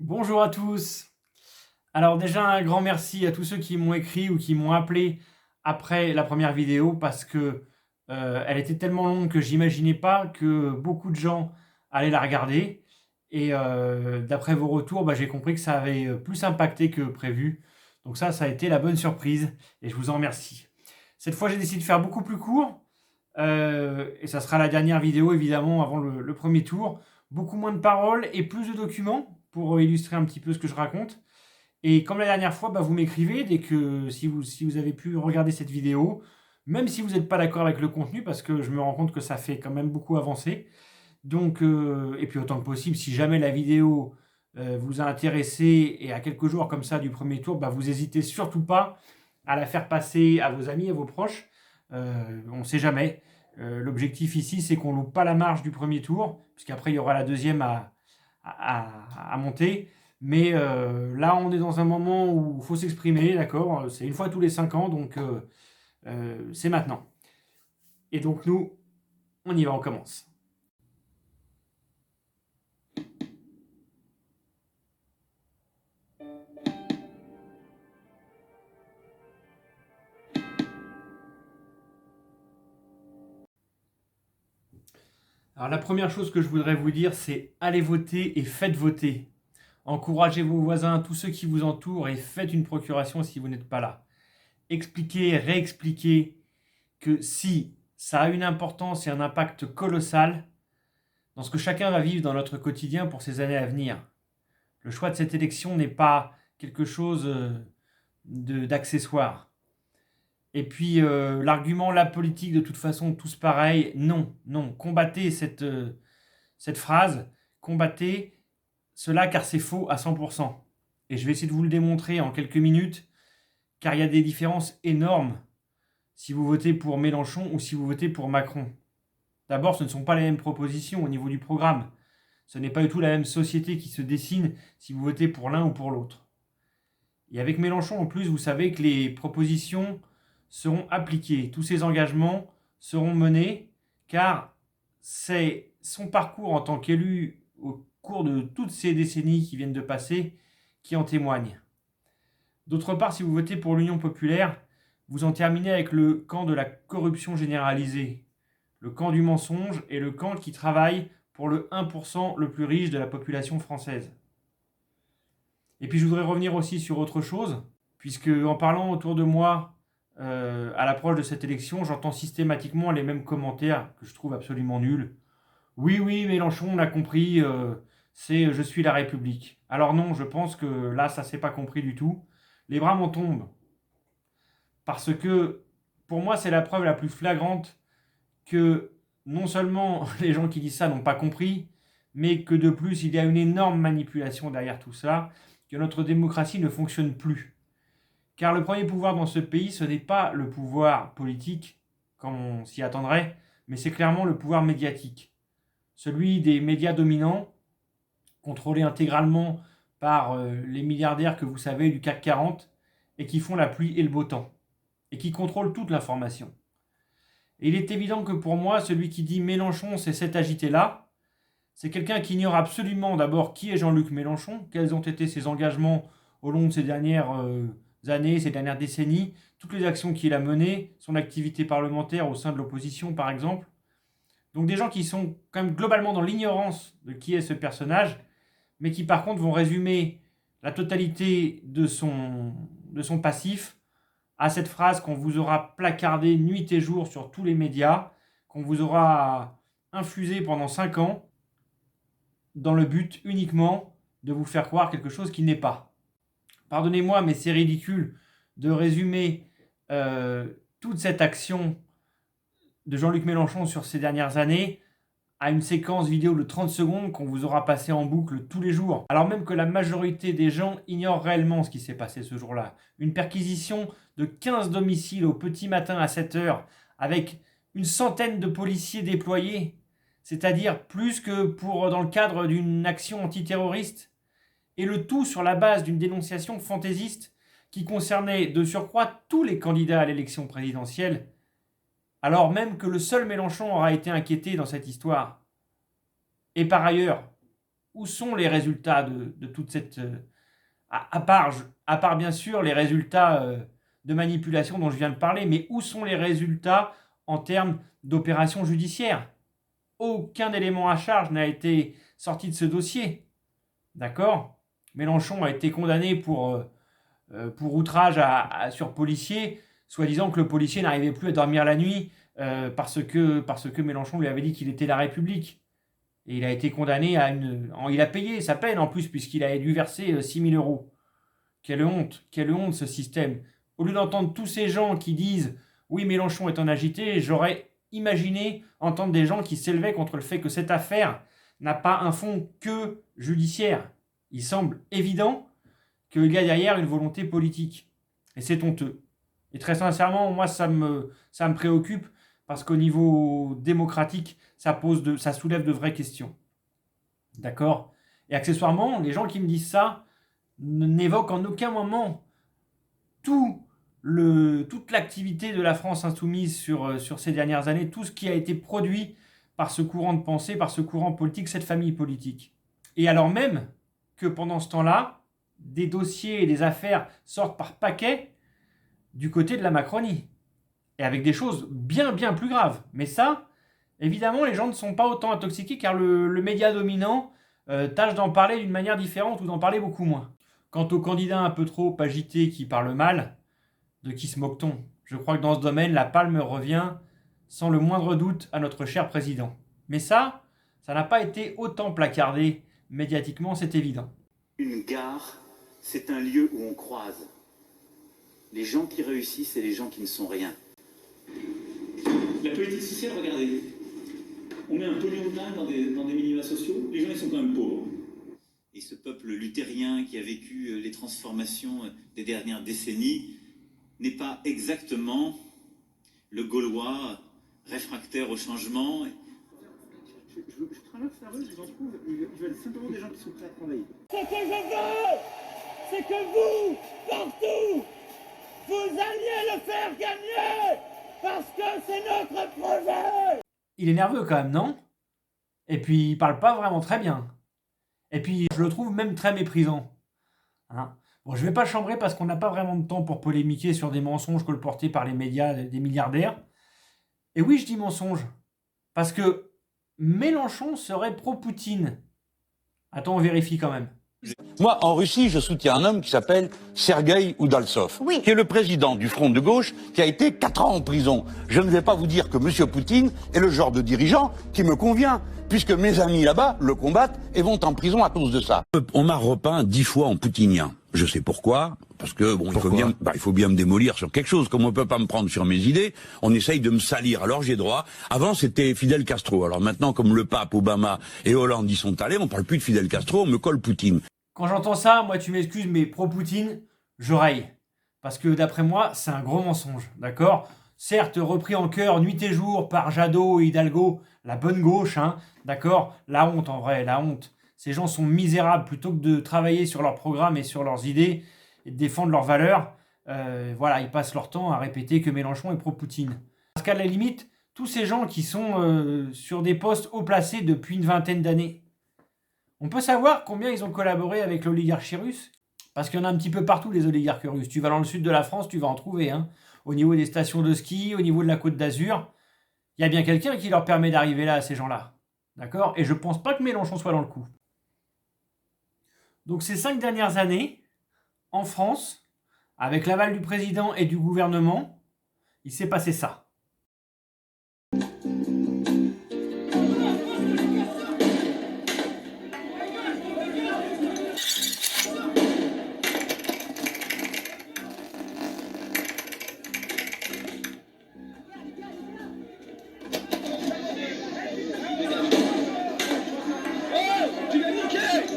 Bonjour à tous. Alors déjà un grand merci à tous ceux qui m'ont écrit ou qui m'ont appelé après la première vidéo parce que elle était tellement longue que j'imaginais pas que beaucoup de gens allaient la regarder. Et d'après vos retours, j'ai compris que ça avait plus impacté que prévu. Donc ça a été la bonne surprise et je vous en remercie. Cette fois, j'ai décidé de faire beaucoup plus court. Et ça sera la dernière vidéo évidemment avant le premier tour. Beaucoup moins de paroles et plus de documents pour illustrer un petit peu ce que je raconte. Et comme la dernière fois, vous m'écrivez dès que si vous avez pu regarder cette vidéo, même si vous n'êtes pas d'accord avec le contenu, parce que je me rends compte que ça fait quand même beaucoup avancer. Donc, et puis autant que possible, si jamais la vidéo vous a intéressé et à quelques jours comme ça du premier tour, vous n'hésitez surtout pas à la faire passer à vos amis, à vos proches. On ne sait jamais. L'objectif ici, c'est qu'on ne loupe pas la marge du premier tour, puisqu'après il y aura la deuxième à monter. Mais là, on est dans un moment où il faut s'exprimer, d'accord. C'est une fois tous les 5 ans, donc c'est maintenant. Et donc nous, on y va, on commence. Alors la première chose que je voudrais vous dire, c'est allez voter et faites voter. Encouragez vos voisins, tous ceux qui vous entourent et faites une procuration si vous n'êtes pas là. Expliquez, réexpliquez que si ça a une importance et un impact colossal dans ce que chacun va vivre dans notre quotidien pour ces années à venir. Le choix de cette élection n'est pas quelque chose d'accessoire. Et puis l'argument, la politique, de toute façon, tous pareils, non, non. Combattez cette phrase, combattez cela car c'est faux à 100%. Et je vais essayer de vous le démontrer en quelques minutes, car il y a des différences énormes si vous votez pour Mélenchon ou si vous votez pour Macron. D'abord, ce ne sont pas les mêmes propositions au niveau du programme. Ce n'est pas du tout la même société qui se dessine si vous votez pour l'un ou pour l'autre. Et avec Mélenchon, en plus, vous savez que les propositions seront appliquées. Tous ces engagements seront menés, car c'est son parcours en tant qu'élu au cours de toutes ces décennies qui viennent de passer qui en témoigne. D'autre part, si vous votez pour l'Union populaire, vous en terminez avec le camp de la corruption généralisée, le camp du mensonge et le camp qui travaille pour le 1% le plus riche de la population française. Et puis je voudrais revenir aussi sur autre chose, puisque en parlant autour de moi à l'approche de cette élection, j'entends systématiquement les mêmes commentaires que je trouve absolument nuls. Oui, oui, Mélenchon, on a compris, c'est je suis la République. Alors non, je pense que là, ça s'est pas compris du tout. Les bras m'en tombent. Parce que pour moi, c'est la preuve la plus flagrante que non seulement les gens qui disent ça n'ont pas compris, mais que de plus, il y a une énorme manipulation derrière tout ça, que notre démocratie ne fonctionne plus. Car le premier pouvoir dans ce pays, ce n'est pas le pouvoir politique, comme on s'y attendrait, mais c'est clairement le pouvoir médiatique. Celui des médias dominants, contrôlés intégralement par les milliardaires que vous savez du CAC 40, et qui font la pluie et le beau temps, et qui contrôlent toute l'information. Et il est évident que pour moi, celui qui dit Mélenchon, c'est cet agité-là, c'est quelqu'un qui ignore absolument d'abord qui est Jean-Luc Mélenchon, quels ont été ses engagements au long de ces dernières années, ces dernières décennies, toutes les actions qu'il a menées, son activité parlementaire au sein de l'opposition par exemple. Donc des gens qui sont quand même globalement dans l'ignorance de qui est ce personnage, mais qui par contre vont résumer la totalité de son passif à cette phrase qu'on vous aura placardée nuit et jour sur tous les médias, qu'on vous aura infusée pendant 5 ans, dans le but uniquement de vous faire croire quelque chose qui n'est pas. Pardonnez-moi, mais c'est ridicule de résumer toute cette action de Jean-Luc Mélenchon sur ces dernières années à une séquence vidéo de 30 secondes qu'on vous aura passé en boucle tous les jours. Alors même que la majorité des gens ignorent réellement ce qui s'est passé ce jour-là. Une perquisition de 15 domiciles au petit matin à 7 heures, avec une centaine de policiers déployés, c'est-à-dire plus que dans le cadre d'une action antiterroriste, et le tout sur la base d'une dénonciation fantaisiste qui concernait de surcroît tous les candidats à l'élection présidentielle, alors même que le seul Mélenchon aura été inquiété dans cette histoire. Et par ailleurs, où sont les résultats de toute cette... à part bien sûr les résultats de manipulation dont je viens de parler, mais où sont les résultats en termes d'opérations judiciaires? Aucun élément à charge n'a été sorti de ce dossier. D'accord? Mélenchon a été condamné pour outrage sur policier, soi-disant que le policier n'arrivait plus à dormir la nuit parce que Mélenchon lui avait dit qu'il était la République. Et il a été condamné il a payé sa peine en plus, puisqu'il a dû verser 6 000 euros. Quelle honte ce système. Au lieu d'entendre tous ces gens qui disent « Oui, Mélenchon est en agité », j'aurais imaginé entendre des gens qui s'élevaient contre le fait que cette affaire n'a pas un fond que judiciaire. Il semble évident qu'il y a derrière une volonté politique. Et c'est honteux. Et très sincèrement, moi, ça me préoccupe parce qu'au niveau démocratique, ça soulève de vraies questions. D'accord? Et accessoirement, les gens qui me disent ça n'évoquent en aucun moment toute l'activité de la France insoumise sur ces dernières années, tout ce qui a été produit par ce courant de pensée, par ce courant politique, cette famille politique. Et alors même que pendant ce temps-là, des dossiers et des affaires sortent par paquets du côté de la Macronie. Et avec des choses bien, bien plus graves. Mais ça, évidemment, les gens ne sont pas autant intoxiqués car le média dominant tâche d'en parler d'une manière différente ou d'en parler beaucoup moins. Quant aux candidats un peu trop agités qui parlent mal, de qui se moque-t-on? Je crois que dans ce domaine, la palme revient sans le moindre doute à notre cher président. Mais ça n'a pas été autant placardé médiatiquement, c'est évident. Une gare, c'est un lieu où on croise les gens qui réussissent et les gens qui ne sont rien. La politique sociale, regardez, on met un pognon de dingue dans des minima sociaux, les gens ils sont quand même pauvres. Et ce peuple luthérien qui a vécu les transformations des dernières décennies n'est pas exactement le Gaulois réfractaire au changement. Je travaille sérieux, je vous en trouve, ils veulent simplement des gens qui sont prêts à travailler. Ce que je veux, c'est que vous, partout, vous alliez le faire gagner, parce que c'est notre projet. Il est nerveux quand même, non? Et puis il parle pas vraiment très bien. Et puis je le trouve même très méprisant. Hein? Bon, je vais pas chambrer parce qu'on n'a pas vraiment de temps pour polémiquer sur des mensonges colportés par les médias des milliardaires. Et oui, je dis mensonge. Parce que Mélenchon serait pro-Poutine. Attends, on vérifie quand même. Moi, en Russie, je soutiens un homme qui s'appelle Sergueï Oudaltsov, qui est le président du Front de gauche, qui a été 4 ans en prison. Je ne vais pas vous dire que M. Poutine est le genre de dirigeant qui me convient, puisque mes amis là-bas le combattent et vont en prison à cause de ça. On m'a repeint 10 fois en poutinien. Je sais pourquoi, parce que bon, il faut bien me démolir sur quelque chose. Comme on peut pas me prendre sur mes idées, on essaye de me salir. Alors j'ai droit. Avant c'était Fidel Castro. Alors maintenant, comme le pape, Obama et Hollande y sont allés, on parle plus de Fidel Castro, on me colle Poutine. Quand j'entends ça, moi tu m'excuses, mais pro-Poutine, je raille. Parce que d'après moi, c'est un gros mensonge, d'accord? Certes, repris en chœur nuit et jour par Jadot et Hidalgo, la bonne gauche, hein, d'accord? La honte en vrai, la honte. Ces gens sont misérables, plutôt que de travailler sur leur programme et sur leurs idées et de défendre leurs valeurs. Voilà, ils passent leur temps à répéter que Mélenchon est pro-Poutine. Parce qu'à la limite, tous ces gens qui sont sur des postes haut placés depuis une vingtaine d'années, on peut savoir combien ils ont collaboré avec l'oligarchie russe? Parce qu'il y en a un petit peu partout, les oligarques russes. Tu vas dans le sud de la France, tu vas en trouver. Hein. Au niveau des stations de ski, au niveau de la Côte d'Azur, il y a bien quelqu'un qui leur permet d'arriver là, à ces gens-là. D'accord? Et je pense pas que Mélenchon soit dans le coup. Donc ces 5 dernières années, en France, avec l'aval du président et du gouvernement, il s'est passé ça.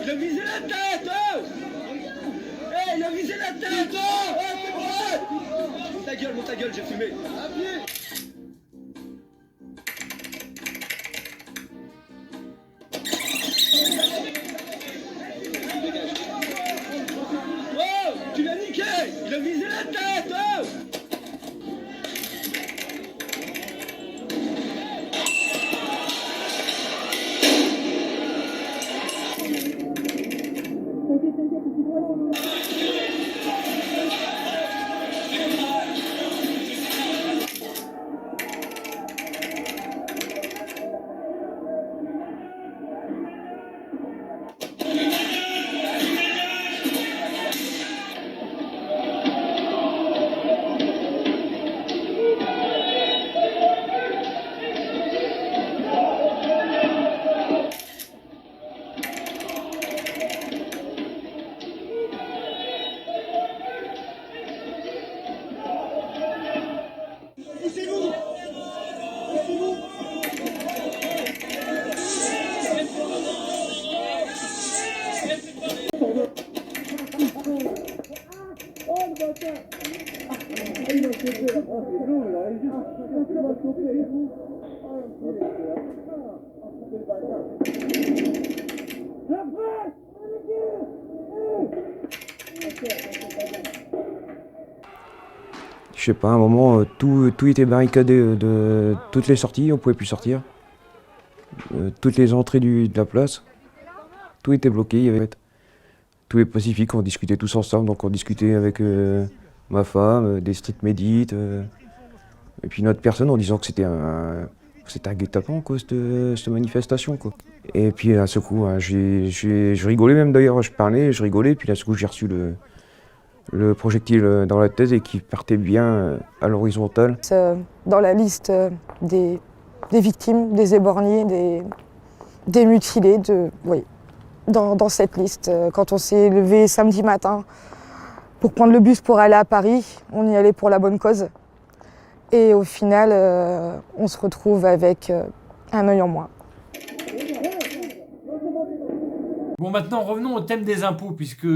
Il a visé la tête! Hey, il a visé la tête! Monte ta gueule, j'ai fumé! Oh, tu l'as niqué! Il a visé la tête! Je sais pas, à un moment, tout était barricadé de toutes les sorties, on pouvait plus sortir. Toutes les entrées de la place, tout était bloqué, il y avait tous les pacifiques, on discutait tous ensemble, donc on discutait avec ma femme, des street médites, et puis notre personne en disant que c'était un guet-apens, quoi, cette manifestation, quoi. Et puis à ce coup, je rigolais même d'ailleurs, je parlais, je rigolais, puis à ce coup j'ai reçu le projectile dans la tête et qui partait bien à l'horizontale. Dans la liste des victimes, des éborgnés, des mutilés, oui, dans cette liste. Quand on s'est levé samedi matin pour prendre le bus pour aller à Paris, on y allait pour la bonne cause. Et au final, on se retrouve avec un œil en moins. Bon, maintenant revenons au thème des impôts, puisque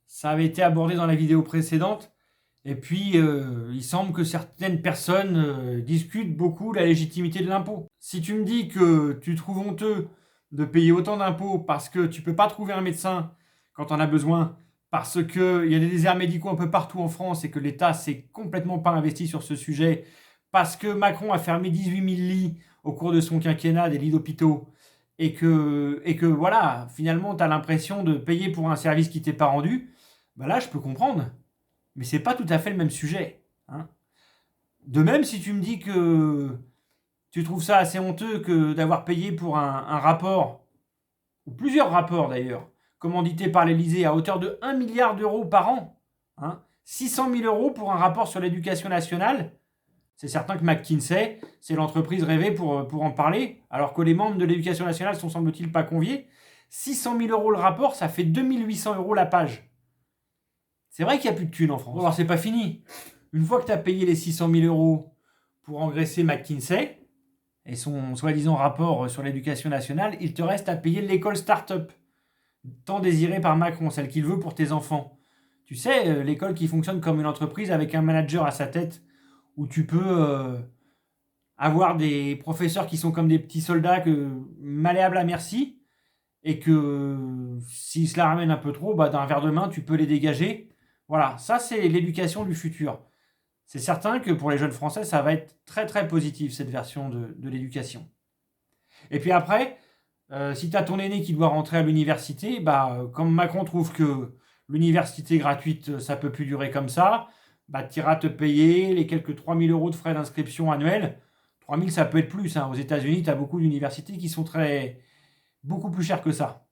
ça avait été abordé dans la vidéo précédente. Et puis, il semble que certaines personnes discutent beaucoup la légitimité de l'impôt. Si tu me dis que tu trouves honteux de payer autant d'impôts parce que tu peux pas trouver un médecin quand on a besoin, parce qu'il y a des déserts médicaux un peu partout en France et que l'État s'est complètement pas investi sur ce sujet, parce que Macron a fermé 18 000 lits au cours de son quinquennat, des lits d'hôpitaux, et que voilà, finalement, tu as l'impression de payer pour un service qui t'est pas rendu, bah là, je peux comprendre. Mais c'est pas tout à fait le même sujet. Hein. De même, si tu me dis que tu trouves ça assez honteux que d'avoir payé pour un rapport, ou plusieurs rapports d'ailleurs, commandité par l'Élysée à hauteur de 1 milliard d'euros par an, 600 000 euros pour un rapport sur l'éducation nationale, c'est certain que McKinsey, c'est l'entreprise rêvée pour en parler, alors que les membres de l'éducation nationale sont semble-t-il pas conviés. 600 000 euros le rapport, ça fait 2 800 euros la page. C'est vrai qu'il n'y a plus de thunes en France. Bon, alors c'est pas fini. Une fois que tu as payé les 600 000 euros pour engraisser McKinsey et son soi-disant rapport sur l'éducation nationale, il te reste à payer l'école start-up, tant désirée par Macron, celle qu'il veut pour tes enfants. Tu sais, l'école qui fonctionne comme une entreprise avec un manager à sa tête, où tu peux avoir des professeurs qui sont comme des petits soldats malléables à merci, et que s'ils se la ramènent un peu trop, bah, d'un verre de main, tu peux les dégager. Voilà, ça c'est l'éducation du futur. C'est certain que pour les jeunes Français, ça va être très très positif, cette version de l'éducation. Et puis après, si tu as ton aîné qui doit rentrer à l'université, bah, comme Macron trouve que l'université gratuite, ça peut plus durer comme ça, bah, tu iras te payer les quelques 3 000 euros de frais d'inscription annuels. 3 000, ça peut être plus. Hein. Aux États-Unis, tu as beaucoup d'universités qui sont beaucoup plus chères que ça.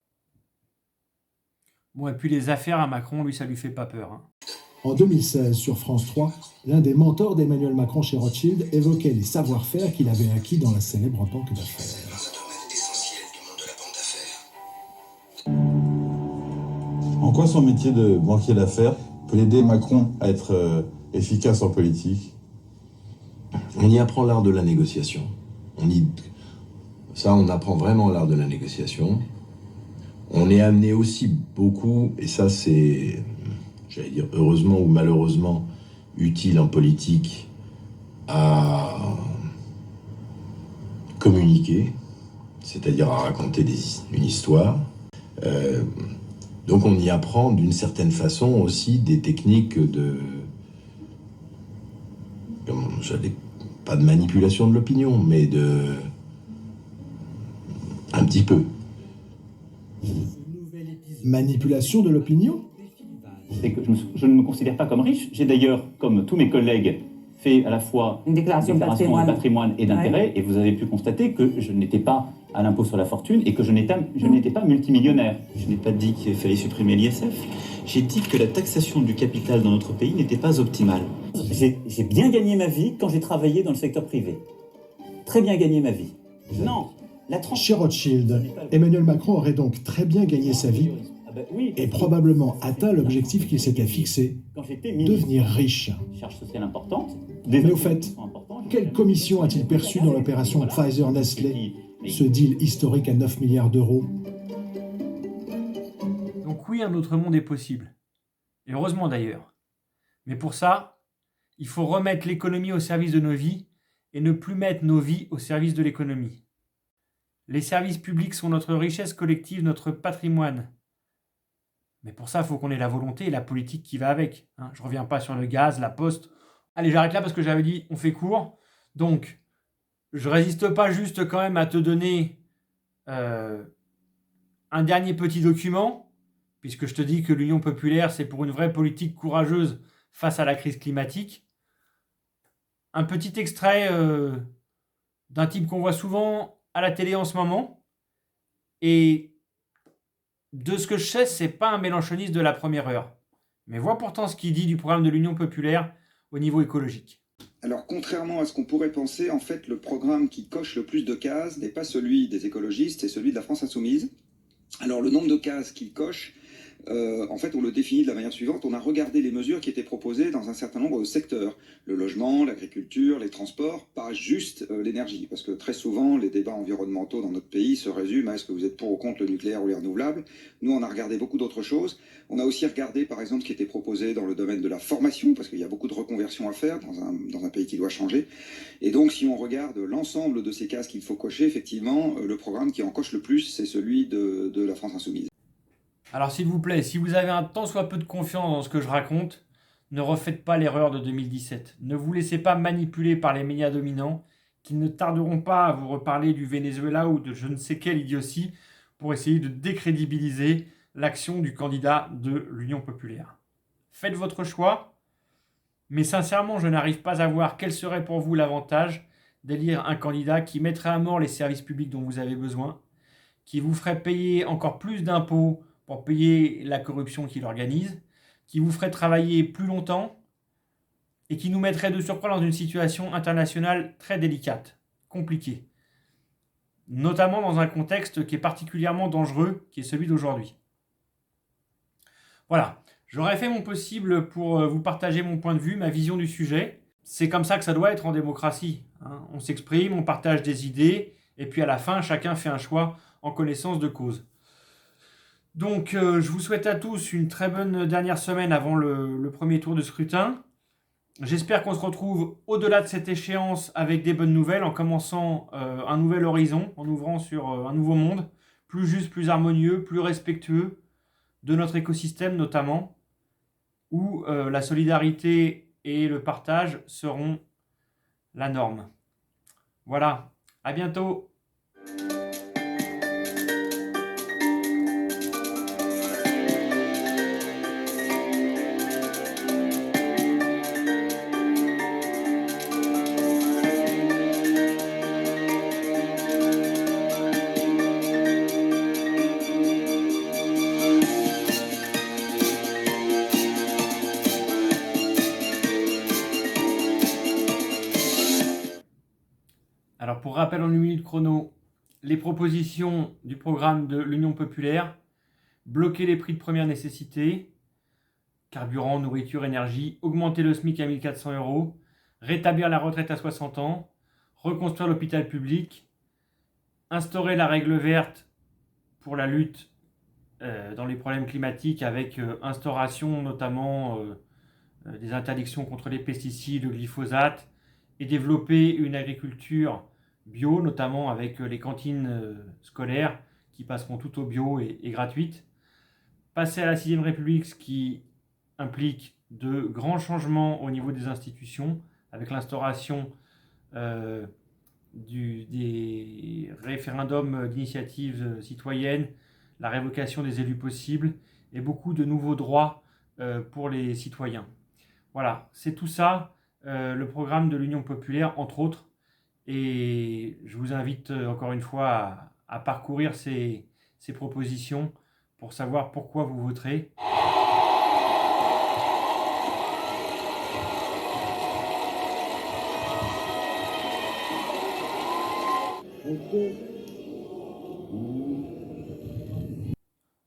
Bon, et puis les affaires à Macron, lui, ça lui fait pas peur. Hein. En 2016, sur France 3, l'un des mentors d'Emmanuel Macron chez Rothschild évoquait les savoir-faire qu'il avait acquis dans la célèbre banque d'affaires. En quoi son métier de banquier d'affaires peut aider Macron à être efficace en politique? On y apprend l'art de la négociation. On apprend vraiment l'art de la négociation. On est amené aussi beaucoup, et ça c'est, j'allais dire heureusement ou malheureusement, utile en politique, à communiquer, c'est-à-dire à raconter une histoire. Donc on y apprend d'une certaine façon aussi des techniques pas de manipulation de l'opinion, mais un petit peu. Manipulation de l'opinion? c'est que je ne me considère pas comme riche. J'ai d'ailleurs, comme tous mes collègues, fait à la fois une déclaration de patrimoine et d'intérêt, et vous avez pu constater que je n'étais pas à l'impôt sur la fortune et que je n'étais pas multimillionnaire. Je n'ai pas dit qu'il fallait supprimer l'ISF. J'ai dit que la taxation du capital dans notre pays n'était pas optimale. J'ai bien gagné ma vie quand j'ai travaillé dans le secteur privé. Très bien gagné ma vie. Non, Chez Rothschild, Emmanuel Macron aurait donc très bien gagné sa vie et probablement atteint l'objectif qu'il s'était fixé, devenir riche. Charge sociale importante. Mais au fait, quelle commission a-t-il perçue dans l'opération Pfizer-Nestlé, ce deal historique à 9 milliards d'euros? Donc oui, un autre monde est possible. Et heureusement d'ailleurs. Mais pour ça, il faut remettre l'économie au service de nos vies et ne plus mettre nos vies au service de l'économie. Les services publics sont notre richesse collective, notre patrimoine. Mais pour ça, il faut qu'on ait la volonté et la politique qui va avec. Je ne reviens pas sur le gaz, la poste. Allez, j'arrête là parce que j'avais dit on fait court. Donc, je résiste pas juste quand même à te donner un dernier petit document, puisque je te dis que l'Union populaire, c'est pour une vraie politique courageuse face à la crise climatique. Un petit extrait d'un type qu'on voit souvent à la télé en ce moment. Et de ce que je sais, c'est pas un mélenchoniste de la première heure. Mais vois pourtant ce qu'il dit du programme de l'Union populaire au niveau écologique. Alors, contrairement à ce qu'on pourrait penser, en fait, le programme qui coche le plus de cases n'est pas celui des écologistes, c'est celui de la France insoumise. Alors, le nombre de cases qu'il coche, en fait, on le définit de la manière suivante. On a regardé les mesures qui étaient proposées dans un certain nombre de secteurs. Le logement, l'agriculture, les transports, pas juste l'énergie. Parce que très souvent, les débats environnementaux dans notre pays se résument à est-ce que vous êtes pour ou contre le nucléaire ou les renouvelables. Nous, on a regardé beaucoup d'autres choses. On a aussi regardé, par exemple, ce qui était proposé dans le domaine de la formation, parce qu'il y a beaucoup de reconversions à faire dans un pays qui doit changer. Et donc, si on regarde l'ensemble de ces cases qu'il faut cocher, effectivement, le programme qui en coche le plus, c'est celui de la France insoumise. Alors s'il vous plaît, si vous avez un tant soit peu de confiance dans ce que je raconte, ne refaites pas l'erreur de 2017. Ne vous laissez pas manipuler par les médias dominants qui ne tarderont pas à vous reparler du Venezuela ou de je ne sais quelle idiotie pour essayer de décrédibiliser l'action du candidat de l'Union populaire. Faites votre choix, mais sincèrement, je n'arrive pas à voir quel serait pour vous l'avantage d'élire un candidat qui mettrait à mort les services publics dont vous avez besoin, qui vous ferait payer encore plus d'impôts pour payer la corruption qu'il organise, qui vous ferait travailler plus longtemps et qui nous mettrait de surcroît dans une situation internationale très délicate, compliquée, notamment dans un contexte qui est particulièrement dangereux, qui est celui d'aujourd'hui. Voilà, j'aurais fait mon possible pour vous partager mon point de vue, ma vision du sujet. C'est comme ça que ça doit être en démocratie. On s'exprime, on partage des idées, et puis à la fin, chacun fait un choix en connaissance de cause. Donc, je vous souhaite à tous une très bonne dernière semaine avant le premier tour de scrutin. J'espère qu'on se retrouve au-delà de cette échéance avec des bonnes nouvelles, en commençant un nouvel horizon, en ouvrant sur un nouveau monde, plus juste, plus harmonieux, plus respectueux de notre écosystème notamment, où la solidarité et le partage seront la norme. Voilà, à bientôt. Alors pour rappel en une minute chrono, les propositions du programme de l'Union populaire: bloquer les prix de première nécessité, carburant, nourriture, énergie, augmenter le SMIC à 1 400 €, rétablir la retraite à 60 ans, reconstruire l'hôpital public, instaurer la règle verte pour la lutte dans les problèmes climatiques avec instauration notamment des interdictions contre les pesticides, le glyphosate, et développer une agriculture bio, notamment avec les cantines scolaires qui passeront toutes au bio et gratuites. Passer à la 6ème République, ce qui implique de grands changements au niveau des institutions, avec l'instauration des référendums d'initiative citoyenne, la révocation des élus possibles et beaucoup de nouveaux droits pour les citoyens. Voilà, c'est tout ça, le programme de l'Union populaire, entre autres. Et je vous invite encore une fois à parcourir ces propositions pour savoir pourquoi vous voterez.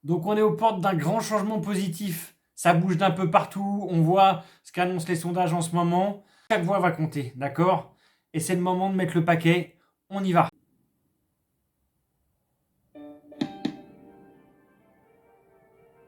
Donc on est aux portes d'un grand changement positif. Ça bouge d'un peu partout, on voit ce qu'annoncent les sondages en ce moment. Chaque voix va compter, d'accord? Et c'est le moment de mettre le paquet, on y va.